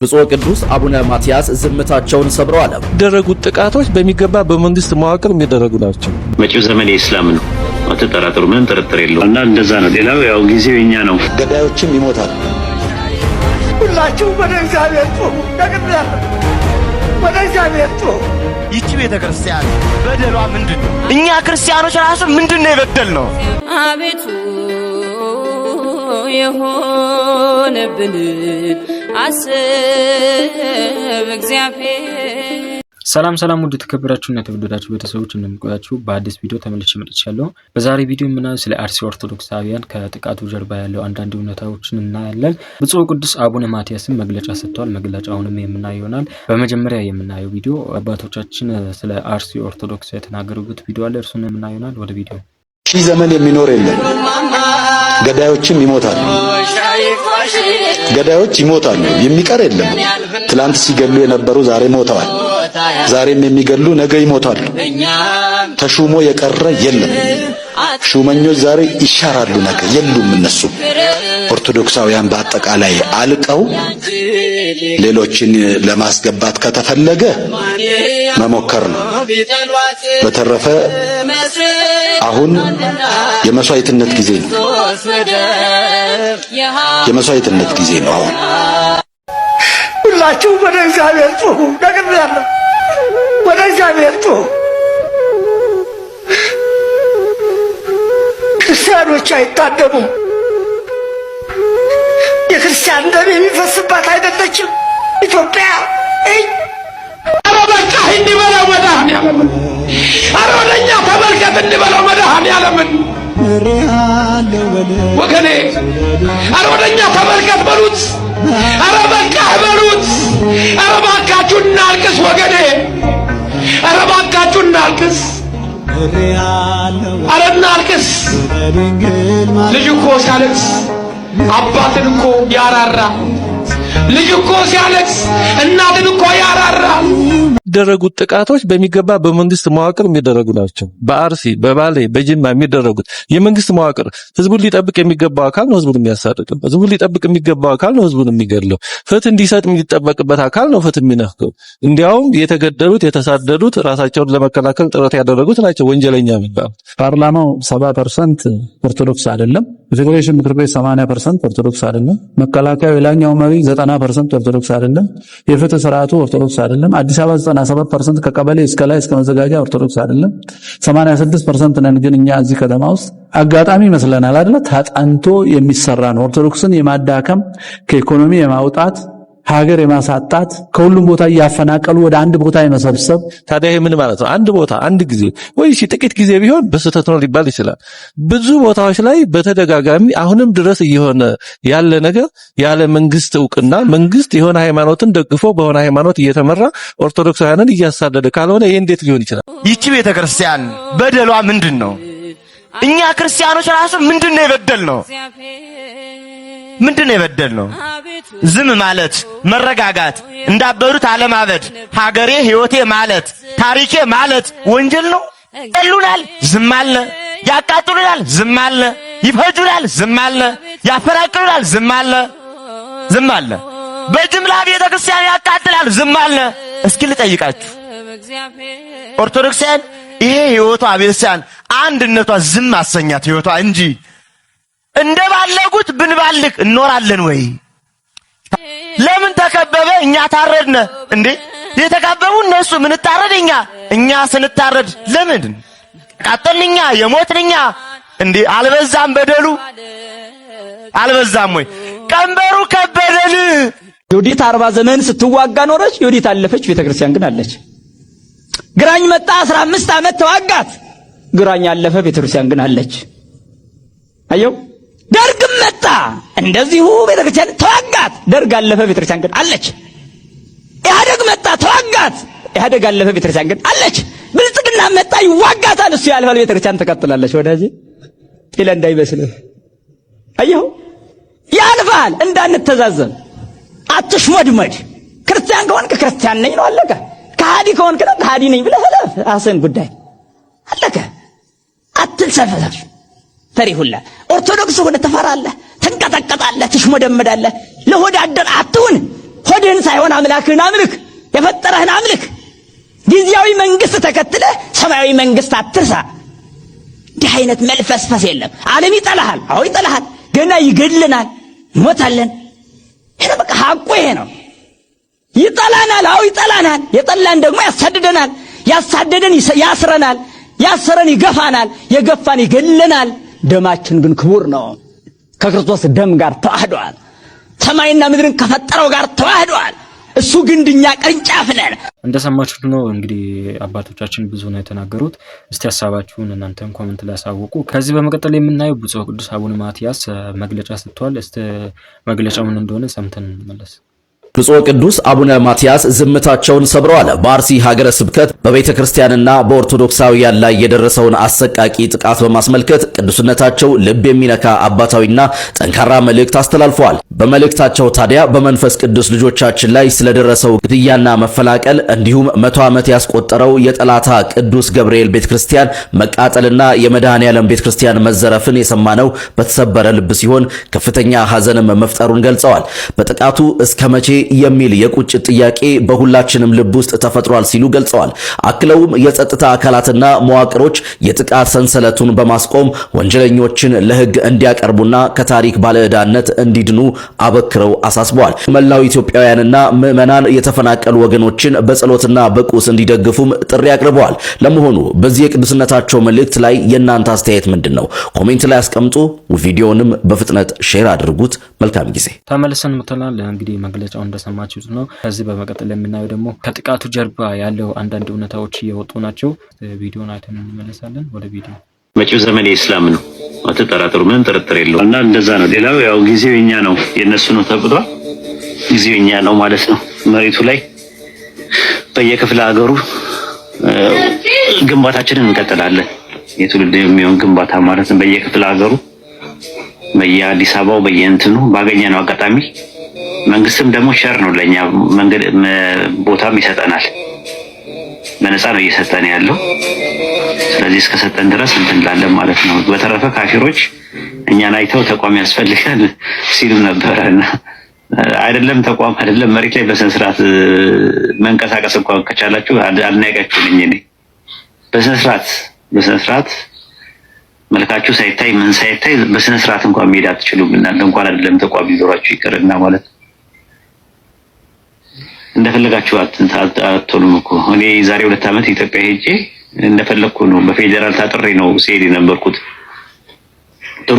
ብፁዕ ቅዱስ አቡነ ማትያስ ዝምታቸውን ሰብረዋል። ደረጉት ጥቃቶች በሚገባ በመንግስት መዋቅር የሚደረጉ ናቸው። መጪው ዘመን የእስላም ነው። አትጠራጠሩ፣ ምንም ጥርጥር የለውም። እና እንደዛ ነው። ሌላው ያው ጊዜው የኛ ነው። ገዳዮችም ይሞታሉ። ሁላችሁ ወደ እግዚአብሔር ጮኹ። ወደ እግዚአብሔር ጮኹ። ይቺ ቤተክርስቲያን በደሏ ምንድነው? እኛ ክርስቲያኖች ራሱ ምንድነው የበደልነው? አቤቱ የሆነብን አስብ እግዚአብሔር። ሰላም ውድ ተከብራችሁና ተወደዳችሁ ቤተሰቦች እንደምቆያችሁ በአዲስ ቪዲዮ ተመልሼ መጥቻለሁ። በዛሬ ቪዲዮ የምናየው ስለ አርሲ ኦርቶዶክሳውያን ከጥቃቱ ጀርባ ያለው አንዳንድ እውነታዎችን እናያለን። ብፁዕ ቅዱስ አቡነ ማትያስም መግለጫ ሰጥተዋል። መግለጫውንም የምናየው ይሆናል። በመጀመሪያ የምናየው ቪዲዮ አባቶቻችን ስለ አርሲ ኦርቶዶክስ የተናገሩበት ቪዲዮ አለ። እርሱን የምናየው ይሆናል። ወደ ቪዲዮ። ሺህ ዘመን የሚኖር የለም። ገዳዮችም ይሞታሉ። ገዳዮች ይሞታሉ፣ የሚቀር የለም። ትላንት ሲገሉ የነበሩ ዛሬ ሞተዋል። ዛሬም የሚገሉ ነገ ይሞታሉ። ተሹሞ የቀረ የለም። ሹመኞች ዛሬ ይሻራሉ፣ ነገ የሉም። እነሱ ኦርቶዶክሳውያን በአጠቃላይ አልቀው ሌሎችን ለማስገባት ከተፈለገ መሞከር ነው። በተረፈ አሁን የመስዋዕትነት ጊዜ ነው። የመስዋዕትነት ጊዜ ነው አሁን። ሁላችሁ ወደ እግዚአብሔር ጮኹ። ደግሜያለሁ፣ ወደ እግዚአብሔር ጮኹ። ክርስቲያኖች አይታደሙም። የክርስቲያን ደም የሚፈስባት አይደለችም ኢትዮጵያ። ኧረ በቃ እንዲበለው መድኃኒዓለምን፣ ኧረ ወደኛ ተመልከት እንዲበለው መድኃኒዓለምን ወገኔ፣ ኧረ ወደኛ ተመልከት በሉት፣ ኧረ በቃ በሉት፣ ኧረ ባካችሁ እናልቅስ ወገኔ፣ ኧረ ባካችሁ እናልቅስ፣ ኧረ እናልቅስ። ልጅ እኮ ሲያለቅስ አባትን እኮ ያራራ፣ ልጅ እኮ ሲያለቅስ እናትን እኮ ያራራ። ደረጉት ጥቃቶች በሚገባ በመንግስት መዋቅር የሚደረጉ ናቸው። በአርሲ በባሌ በጅማ የሚደረጉት የመንግስት መዋቅር ህዝቡን ሊጠብቅ የሚገባው አካል ነው ህዝቡን የሚያሳድደው። ህዝቡን ሊጠብቅ የሚገባው አካል ነው ህዝቡን የሚገድለው። ፍትህ እንዲሰጥ የሚጠበቅበት አካል ነው ፍትህ የሚነፍገው። እንዲያውም የተገደሉት የተሳደዱት ራሳቸውን ለመከላከል ጥረት ያደረጉት ናቸው ወንጀለኛ የሚባሉት። ፓርላማው 70% ኦርቶዶክስ አይደለም። ፌዴሬሽን ምክር ቤት 80% ኦርቶዶክስ አይደለም። መከላከያው የላኛው መሪ 90% ኦርቶዶክስ አይደለም። የፍትህ ስርዓቱ ኦርቶዶክስ አይደለም። አዲስ አበባ 97% ከቀበሌ እስከ ላይ እስከ መዘጋጃ ኦርቶዶክስ አይደለም። 86% ነን ግን እኛ እዚህ ከተማ ውስጥ አጋጣሚ ይመስለናል አይደል? ተጠንቶ የሚሰራ ነው። ኦርቶዶክስን የማዳከም ከኢኮኖሚ የማውጣት ሀገር የማሳጣት ከሁሉም ቦታ ያፈናቀሉ ወደ አንድ ቦታ የመሰብሰብ። ታዲያ ይሄ ምን ማለት ነው? አንድ ቦታ አንድ ጊዜ ወይ ጥቂት ጊዜ ቢሆን በስህተት ነው ሊባል ይችላል። ብዙ ቦታዎች ላይ በተደጋጋሚ አሁንም ድረስ እየሆነ ያለ ነገር ያለ መንግስት እውቅና መንግስት የሆነ ሃይማኖትን ደግፎ በሆነ ሃይማኖት እየተመራ ኦርቶዶክሳውያንን እያሳደደ ካልሆነ ይሄ እንዴት ሊሆን ይችላል? ይቺ ቤተክርስቲያን በደሏ ምንድነው? እኛ ክርስቲያኖች ራሱ ምንድነው የበደልነው? ምንድነው የበደልነው? ዝም ማለት፣ መረጋጋት፣ እንዳበሩት አለማበድ፣ ሀገሬ ህይወቴ ማለት፣ ታሪኬ ማለት ወንጀል ነው? ይሉናል፣ ዝም አለ። ያቃጥሉናል፣ ዝም አለ። ይፈጁናል፣ ዝም አለ። ያፈናቅሉናል፣ ዝም አለ። ዝም አለ። በጅምላ ቤተክርስቲያን ያቃጥላል፣ ዝም አለ። እስኪ ልጠይቃችሁ ኦርቶዶክሳውያን፣ ይሄ ህይወቷ ቤተክርስቲያን አንድነቷ ዝም አሰኛት ህይወቷ እንጂ እንደባለጉት ብንባልግ እንኖራለን ወይ? ለምን ተከበበ? እኛ ታረድነ እንዴ? የተከበቡ እነሱ ምን ታረድ? እኛ ስንታረድ ለምን ቃጠልኛ የሞትንኛ እንዴ? አልበዛም በደሉ? አልበዛም ወይ? ቀንበሩ ከበደን። ዮዲት 40 ዘመን ስትዋጋ ኖረች። ዮዲት አለፈች፣ ቤተክርስቲያን ግን አለች። ግራኝ መጣ 15 ዓመት ተዋጋት። ግራኝ አለፈ፣ ቤተክርስቲያን ግን አለች። አየው። ደርግም መጣ እንደዚሁ፣ ቤተክርስቲያን ተዋጋት። ደርግ አለፈ፣ ቤተክርስቲያን ግን አለች። ኢህአደግ መጣ ተዋጋት። ኢህአደግ አለፈ፣ ቤተክርስቲያን ግን አለች። ብልጽግና መጣ ይዋጋታል፣ እሱ ያልፋል፣ ቤተክርስቲያን ትቀጥላለች። ወዳጄ ጤለ እንዳይመስልህ። አየው፣ ያልፋል። እንዳንተዛዘብ፣ አትሽመድመድ። ክርስቲያን ከሆንክ ክርስቲያን ነኝ ነው አለቀ። ከሃዲ ከሆንክ ከሃዲ ነኝ ብለህ እለፍ። ራስህን ጉዳይ አለቀ። አትልሰፈሰፍ። ፈሪሁላ ኦርቶዶክስ ሆነ ተፈራለህ፣ ተንቀጠቀጣለህ፣ ትሽመደመዳለህ። ለወዳደር አትሁን። ሆድህን ሳይሆን አምላክህን አምልክ፣ የፈጠረህን አምልክ። ጊዜያዊ መንግስት ተከትለ ሰማያዊ መንግስት አትርሳ። እንዲህ አይነት መልፈስፈስ የለም። ዓለም ይጠላሃል። አዎ ይጠላሃል። ገና ይገድልናል፣ እንሞታለን። ይሄ በቃ ሐቁ ይሄ ነው። ይጠላናል። አዎ ይጠላናል። የጠላን ደግሞ ያሳድደናል። ያሳደደን ያስረናል። ያሰረን ይገፋናል። የገፋን ይገድልናል። ደማችን ግን ክቡር ነው። ከክርስቶስ ደም ጋር ተዋህዷል። ሰማይና ምድርን ከፈጠረው ጋር ተዋህዷል። እሱ ግንድኛ ቅርንጫፍ ነን። እንደሰማችሁት ነው እንግዲህ አባቶቻችን ብዙ ነው የተናገሩት። እስቲ ሐሳባችሁን እናንተም ኮሜንት ላይ አሳውቁ። ከዚህ በመቀጠል የምናየው ብፁዕ ቅዱስ አቡነ ማትያስ መግለጫ ሰጥተዋል። እስቲ መግለጫው ምን እንደሆነ ሰምተን እንመለስ። ብፁዕ ቅዱስ አቡነ ማትያስ ዝምታቸውን ሰብረዋል። በአርሲ ሀገረ ስብከት በቤተ ክርስቲያንና በኦርቶዶክሳውያን ላይ የደረሰውን አሰቃቂ ጥቃት በማስመልከት ቅዱስነታቸው ልብ የሚነካ አባታዊና ጠንካራ መልእክት አስተላልፈዋል። በመልእክታቸው ታዲያ በመንፈስ ቅዱስ ልጆቻችን ላይ ስለደረሰው ግድያና መፈላቀል እንዲሁም 100 ዓመት ያስቆጠረው የጠላታ ቅዱስ ገብርኤል ቤተክርስቲያን መቃጠልና የመድኃኔዓለም ቤተክርስቲያን መዘረፍን የሰማነው በተሰበረ ልብ ሲሆን ከፍተኛ ሐዘንም መፍጠሩን ገልጸዋል። በጥቃቱ እስከ መቼ የሚል የቁጭት ጥያቄ በሁላችንም ልብ ውስጥ ተፈጥሯል ሲሉ ገልጸዋል። አክለውም የጸጥታ አካላትና መዋቅሮች የጥቃት ሰንሰለቱን በማስቆም ወንጀለኞችን ለሕግ እንዲያቀርቡና ከታሪክ ባለዕዳነት እንዲድኑ አበክረው አሳስበዋል። መላው ኢትዮጵያውያንና ምዕመናን የተፈናቀሉ ወገኖችን በጸሎትና በቁስ እንዲደግፉም ጥሪ አቅርበዋል። ለመሆኑ በዚህ የቅዱስነታቸው መልእክት ላይ የእናንተ አስተያየት ምንድን ነው? ኮሜንት ላይ አስቀምጡ። ቪዲዮንም በፍጥነት ሼር አድርጉት። መልካም ጊዜ። ተመልሰን መጥተናል። እንግዲህ መግለጫው እንደሰማችሁት ነው። ከዚህ በመቀጠል የምናየው ደግሞ ከጥቃቱ ጀርባ ያለው አንዳንድ እውነታዎች እየወጡ ናቸው። ቪዲዮን አይተን እንመለሳለን። ወደ ቪዲዮ። መጪው ዘመን የእስላም ነው፣ አትጠራጥሩ፣ ምንም ጥርጥር የለውም። እና እንደዛ ነው። ሌላው ያው ጊዜው የኛ ነው የነሱ ነው ተብሏል። ጊዜው የኛ ነው ማለት ነው። መሬቱ ላይ በየክፍለ ሀገሩ ግንባታችንን እንቀጥላለን። የትውልድ የሚሆን ግንባታ ማለት ነው። በየክፍለ ሀገሩ በየአዲስ አበባው በየእንትኑ ባገኘነው አጋጣሚ መንግስትም ደግሞ ሸር ነው ለኛ መንገድ ቦታም ይሰጠናል። በነፃ ነው እየሰጠን ያለው። ስለዚህ እስከሰጠን ድረስ እንላለን ማለት ነው። በተረፈ ካፊሮች እኛን አይተው ተቋም ያስፈልጋል ሲሉ ነበርና አይደለም ተቋም አይደለም መሬት ላይ በስነ ስርዓት መንቀሳቀስ እንኳን ከቻላችሁ አልናይቃችሁ ነኝ እኔ በስነ ስርዓት መልካችሁ ሳይታይ ምን ሳይታይ በስነ ስርዓት እንኳን መሄድ አትችሉም። እናንተ እንኳን አይደለም ተቋም ይዞራችሁ ይቀርና ማለት እንደፈለጋችሁ አትሆኑም እኮ። እኔ ዛሬ 2 ዓመት ኢትዮጵያ ሄጄ እንደፈለኩ ነው በፌደራል ታጥሬ ነው ሲሄድ የነበርኩት።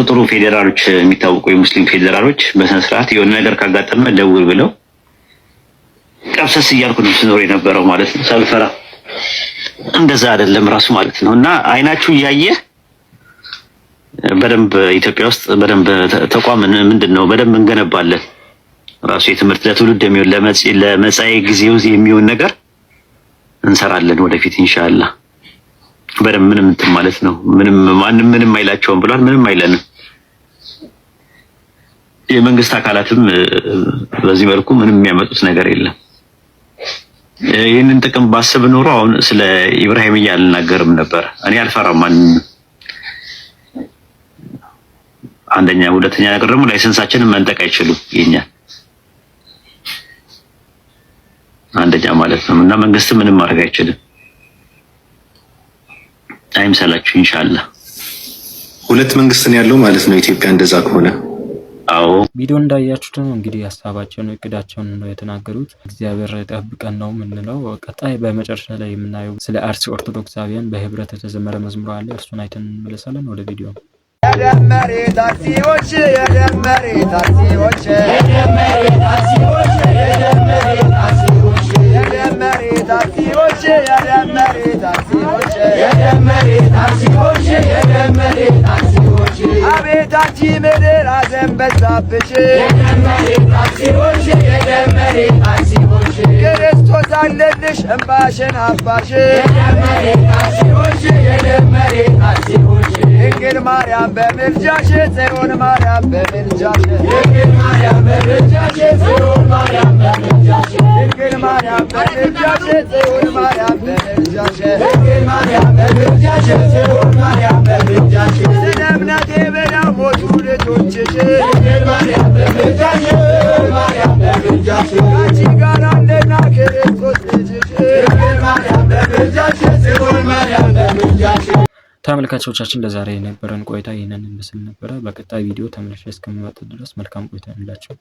ጥሩ ፌደራሎች የሚታወቁ የሙስሊም ፌደራሎች በስነ ስርዓት የሆነ ነገር ካጋጠመ ደውል ብለው ቀብሰስ እያልኩ ነው ስኖር የነበረው ማለት ነው ሳልፈራ። እንደዛ አይደለም ራሱ ማለት ነው። እና አይናችሁ እያየ በደንብ ኢትዮጵያ ውስጥ በደንብ ተቋም ምንድነው በደንብ እንገነባለን። ራሱ የትምህርት ለትውልድ የሚሆን ለመጻኤ ጊዜው የሚሆን ነገር እንሰራለን ወደፊት ኢንሻአላህ። በደንብ ምንም እንትን ማለት ነው። ማንም ምንም አይላቸውም ብሏል። ምንም አይለንም። የመንግስት አካላትም በዚህ መልኩ ምንም የሚያመጡት ነገር የለም። ይህንን ጥቅም ባስብ ኖሮ አሁን ስለ ኢብራሂም አልናገርም ነበር። እኔ አልፈራም ማንንም። አንደኛ፣ ሁለተኛ ነገር ደግሞ ላይሰንሳችንን መንጠቅ አይችሉም የኛ አንደኛ ማለት ነው። እና መንግስት ምንም ማድረግ አይችልም። አይምሰላችሁ ኢንሻአላህ። 2 መንግስት ነው ያለው ማለት ነው ኢትዮጵያ እንደዛ ከሆነ። አዎ ቪዲዮ እንዳያችሁት ነው እንግዲህ ሐሳባቸውን እቅዳቸውን ነው የተናገሩት። እግዚአብሔር ጠብቀን ነው የምንለው። ቀጣይ በመጨረሻ ላይ የምናየው ስለ አርሲ ኦርቶዶክሳውያን በህብረት የተዘመረ መዝሙር አለ። እሱን አይተን እንመለሳለን። ወደ ቪዲዮ። የደመሬ ታክሲዎች የደመሬ ታክሲዎች የደመሬ ታክሲዎች የደመሬ ታክሲዎች የደመሬ ታክሲዎች የደመሬ ታክሲዎች የደመሬ ታክሲዎች የደመሬ ታክሲዎች አቤታች ምድር ሐዘን በዛብሽ የደመሬ ታክሲዎች የደመሬ ታክሲዎች ክርስቶስ አለልሽ እምባሽን አባሽ የደመሬ ታክሲዎች የደመሬ ታክሲዎች ድንግል ማርያም በምልጃሽ ጽዮን ማርያም በምልጃሽ ድንግል ማርያም በምልጃሽ ጽዮን ማርያም በምልጃሽ ድንግል ማርያም በምልጃሽ ጽዮን ማርያም በምልጃሽ ድንግል ማርያም በምልጃሽ ጽዮን ማርያም በምልጃሽ ስለ እምነቴ ብለው ሞቱ ልጆችሽ ድንግል ማርያም በምልጃሽ ጽዮን ማርያም በምልጃሽ አንቺ ተመልካቾቻችን ለዛሬ የነበረን ቆይታ ይሄንን ይመስል ነበር። በቀጣይ ቪዲዮ ተመልሼ እስከምመጣ ድረስ መልካም ቆይታ ይሁንላችሁ።